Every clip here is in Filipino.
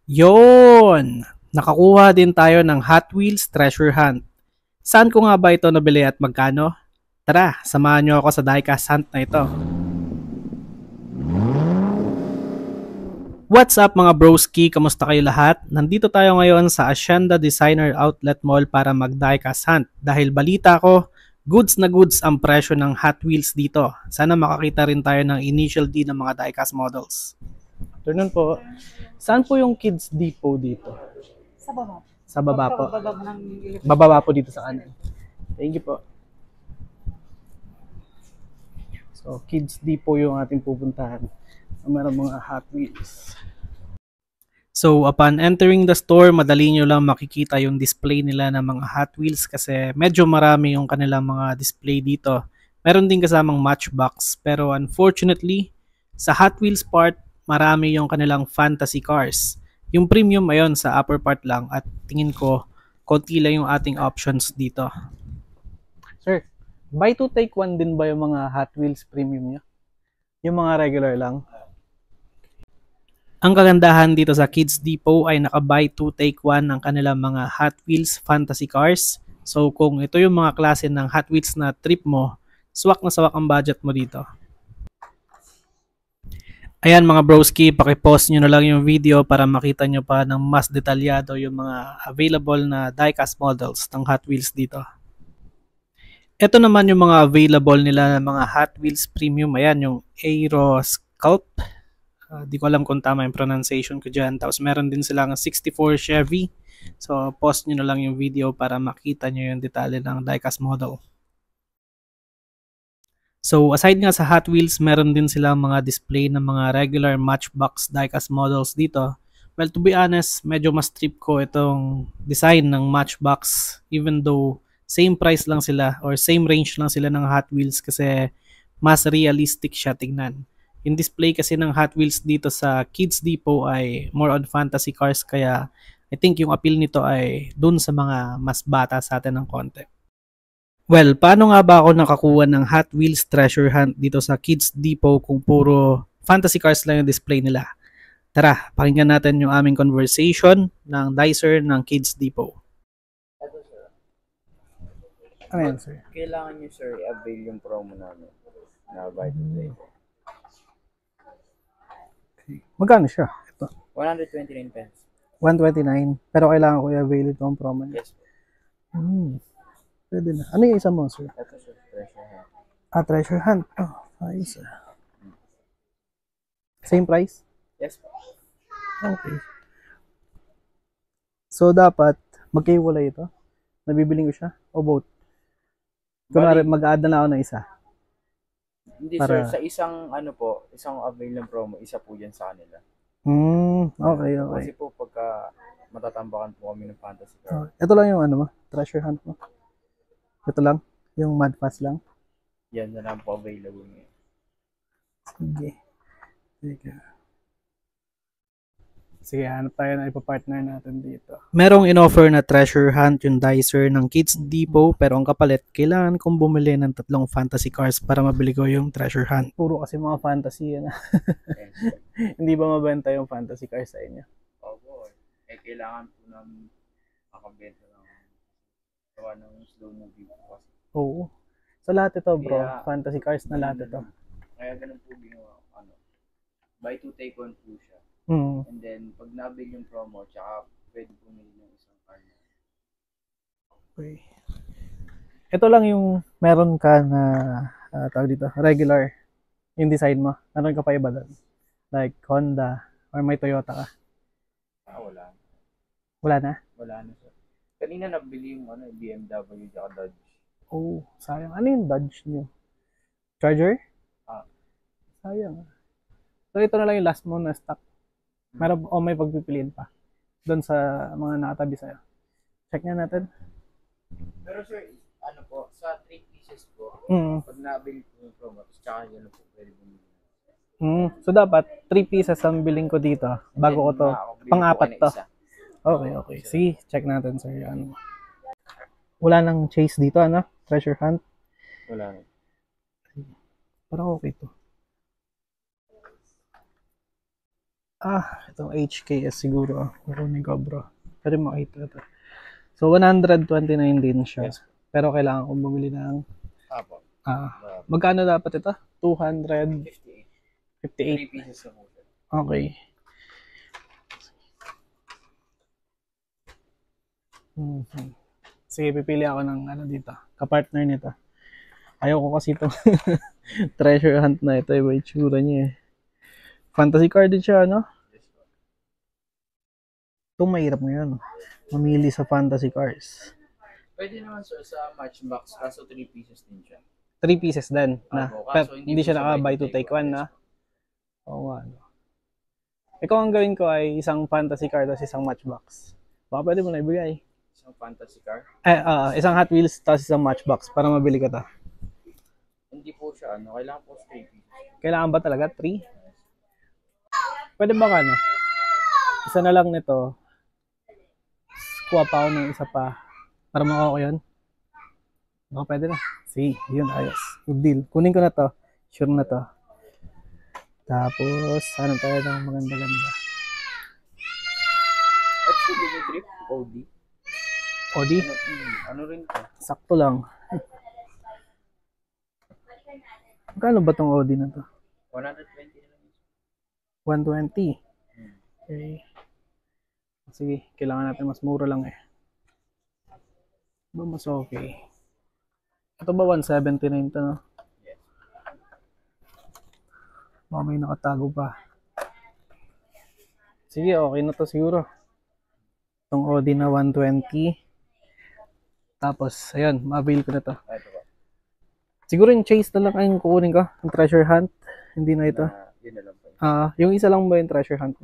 Yon! Nakakuha din tayo ng Hot Wheels Treasure Hunt. Saan ko nga ba ito nabili at magkano? Tara, samahan nyo ako sa diecast hunt na ito. What's up mga broski? Kamusta kayo lahat? Nandito tayo ngayon sa Hacienda Designer Outlet Mall para mag-diecast hunt. Dahil balita ko, goods na goods ang presyo ng Hot Wheels dito. Sana makakita rin tayo ng initial D ng mga diecast models. Turnon po. Saan po yung Kids Depot dito? Sa baba. Sa baba po. Ng Bababa po dito sa kanan. Thank you po. So, Kids Depot yung ating pupuntahan. Meron mga Hot Wheels. So, upon entering the store, madali nyo lang makikita yung display nila ng mga Hot Wheels kasi medyo marami yung kanilang mga display dito. Meron din kasamang Matchbox, pero unfortunately, sa Hot Wheels part, marami yung kanilang fantasy cars. Yung premium ayon sa upper part lang at tingin ko, konti lang yung ating options dito. Sir, buy two take one din ba yung mga Hot Wheels premium nyo? Yung mga regular lang? Ang kagandahan dito sa Kids Depot ay naka-buy 2 take 1 ang kanilang mga Hot Wheels fantasy cars. So kung ito yung mga klase ng Hot Wheels na trip mo, swak na swak ang budget mo dito. Ayan mga broski, pakipost nyo na lang yung video para makita nyo pa ng mas detalyado yung mga available na diecast models ng Hot Wheels dito. Ito naman yung mga available nila ng mga Hot Wheels Premium. Ayan yung Aero Sculpt. Di ko alam kung tama yung pronunciation ko dyan. Tapos meron din silang 64 Chevy. So post nyo na lang yung video para makita nyo yung detalye ng diecast model. So aside nga sa Hot Wheels, meron din silang mga display ng mga regular Matchbox diecast models dito. Well, to be honest, medyo mas trip ko itong design ng Matchbox even though same price lang sila or same range lang sila ng Hot Wheels kasi mas realistic siya tignan. Yung display kasi ng Hot Wheels dito sa Kids Depot ay more on fantasy cars kaya I think yung appeal nito ay dun sa mga mas bata sa atin ng konti. Well, paano nga ba ako nakakuha ng Hot Wheels Treasure Hunt dito sa Kids Depot kung puro fantasy cars lang yung display nila? Tara, pakinggan natin yung aming conversation ng Dicer ng Kids Depot. Ito sir, Ano yan, sir? kailangan nyo sir i-avail yung promo namin na buy today. Magkano siya? Ito. 129 pence. 129. Pero kailangan ko i-avail ito ang promo niya. Yes po. Pwede na. Ano yung isa mo, sir? Ito sir, treasure hunt. Treasure Hunt. Oh, ayos. Same price? Yes po. Okay. So, dapat magkaiwalay ito? Nabibiling ko siya? O both? Kunwari, mag-add na ako ng isa. Hindi Para- sir, sa isang ano po, isang avail ng promo, isa po yan sa kanila. Okay. Kasi po pagka matatambakan po kami ng fantasy car. Ito lang yung ano mo, Treasure Hunt mo. Ito lang, yung Mad Pass lang. Yan na lang po available ngayon. Sige, hanap tayo na ipapartner natin dito. Merong in-offer na Treasure Hunt yung Dicer ng Kids Depot pero ang kapalit, kailangan kong bumili ng 3 fantasy cars para mabili ko yung Treasure Hunt. Puro kasi mga fantasy yan. Hindi ba mabenta yung fantasy cars sa inyo? Opo, kailangan po ng makabenta ng gawa ng slow movie po kasi. Oo. Sa lahat ito bro, Kaya- fantasy cars na lahat ito. Kaya ganun po ginawa, buy two take one po siya. And then, pag nabil yung promo, tsaka pwede bumili ng isang car na. Okay. Ito lang yung meron ka na tawag dito, regular yung design mo. Meron ka pa iba doon? Like Honda or may Toyota ka? Wala. Wala na? Wala na sir. Kanina nabili yung BMW tsaka Dodge. Oh, sayang. Ano yung Dodge nyo? Charger? Sayang. So ito na lang yung last mo na stock. Meron o may pagpipiliin pa doon sa mga nakatabi sa'yo. Check nga natin. Pero sir, po, sa 3 pieces po, pag nabil po yung promo, tsaka yun po, pwede bumili. So dapat 3 pieces ang biling ko dito bago ko to. Pang-apat to. Okay. Sige, check natin sir. Ano. Wala nang chase dito, ano? Treasure Hunt. Wala na. Parang okay to. Itong HKS siguro. Kukunin ko bro. Pwede makita ito. So, 129 din siya. Yes. Pero kailangan kong bumili ng... Apo. Magkano dapat ito? 258. 3 pieces na po siya. Okay. Sige, pipili ako ng ano dito. Kapartner nito. Ayoko kasi itong treasure hunt na ito. Iba itsura niya eh. Fantasy card din siya, no? Yes po. Ito mahirap ngayon. Mamili sa fantasy cards. Pwede naman sir sa matchbox, kaso 3 pieces din siya. 3 pieces din. Na. Opo, Pero kaso hindi siya naka buy to take one, na? Oo nga, no? Ikaw ang gawin ko ay isang fantasy card at isang matchbox. Baka pwede mo na ibigay. Isang fantasy car. Isang Hot Wheels tapos isang matchbox para mabili ka ta. Hindi po siya, kailangan po 3 pieces. Kailangan ba talaga? 3? Pwede ba ka, no? Isa na lang nito. Kuha pa ako ng isa pa. Para makuha ko yun. Baka pwede na. Sige, yun, ayos. Good deal. Kunin ko na to. Sure na to. Tapos, ano tayo ng maganda-ganda. What's the mini trip? OD? OD? Ano rin to? Sakto lang. Magkano ba tong OD na to? 120 na lang yun. 120. Okay. Sige, kailangan natin mas mura lang eh. Ba mas okay. Ito ba 179 to, no? Yes. Baka may nakatago pa. Sige, okay na to siguro. Itong OD na 120. Tapos, ayun, ma-avail ko na to. Ito ba? Siguro yung chase na lang ang kukunin ko. Yung treasure hunt. Hindi na ito. Yun na lang po. Yung isa lang ba yung treasure hunt?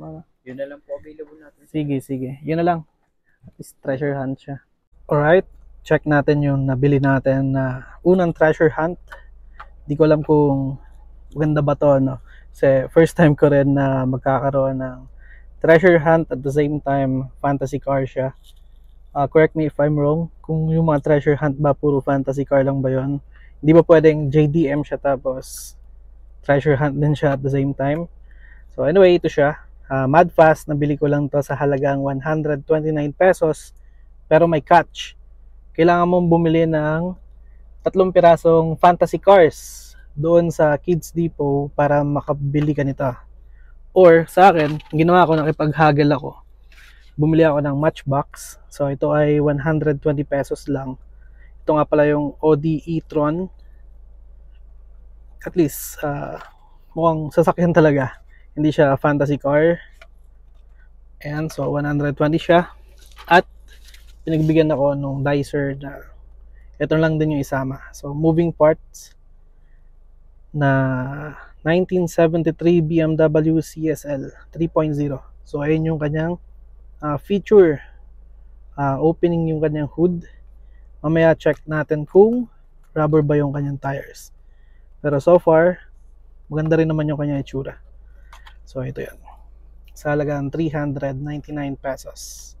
Yun na lang po available natin. Sige. Yun na lang. At least treasure hunt siya. Alright. Check natin yung nabili natin na unang treasure hunt. Di ko alam kung maganda ba to, no? Kasi first time ko rin na magkakaroon ng treasure hunt at the same time fantasy car siya. Correct me if I'm wrong. Kung yung mga treasure hunt ba puro fantasy car lang ba yun? Hindi ba pwedeng JDM siya tapos treasure hunt din siya at the same time? So anyway, ito siya. Mad Fast, nabili ko lang to sa halagang 129 pesos. Pero may catch. Kailangan mong bumili ng 3 pirasong fantasy cars doon sa Kids Depot para makabili ka nito. Or sa akin, ginawa ko, nakipag-haggle ako. Bumili ako ng matchbox. So ito ay 120 pesos lang. Ito nga pala yung Audi e-tron. At least, mukhang sasakyan talaga. Hindi siya fantasy car. Ayan, so 120 siya. At pinagbigyan ako nung dicer na ito lang din yung isama. So moving parts na 1973 BMW CSL 3.0. So ayun yung kanyang feature. Opening yung kanyang hood. Mamaya check natin kung rubber ba yung kanyang tires. Pero so far, maganda rin naman yung kanyang itsura. So ito yan. Sa halagang 399 pesos.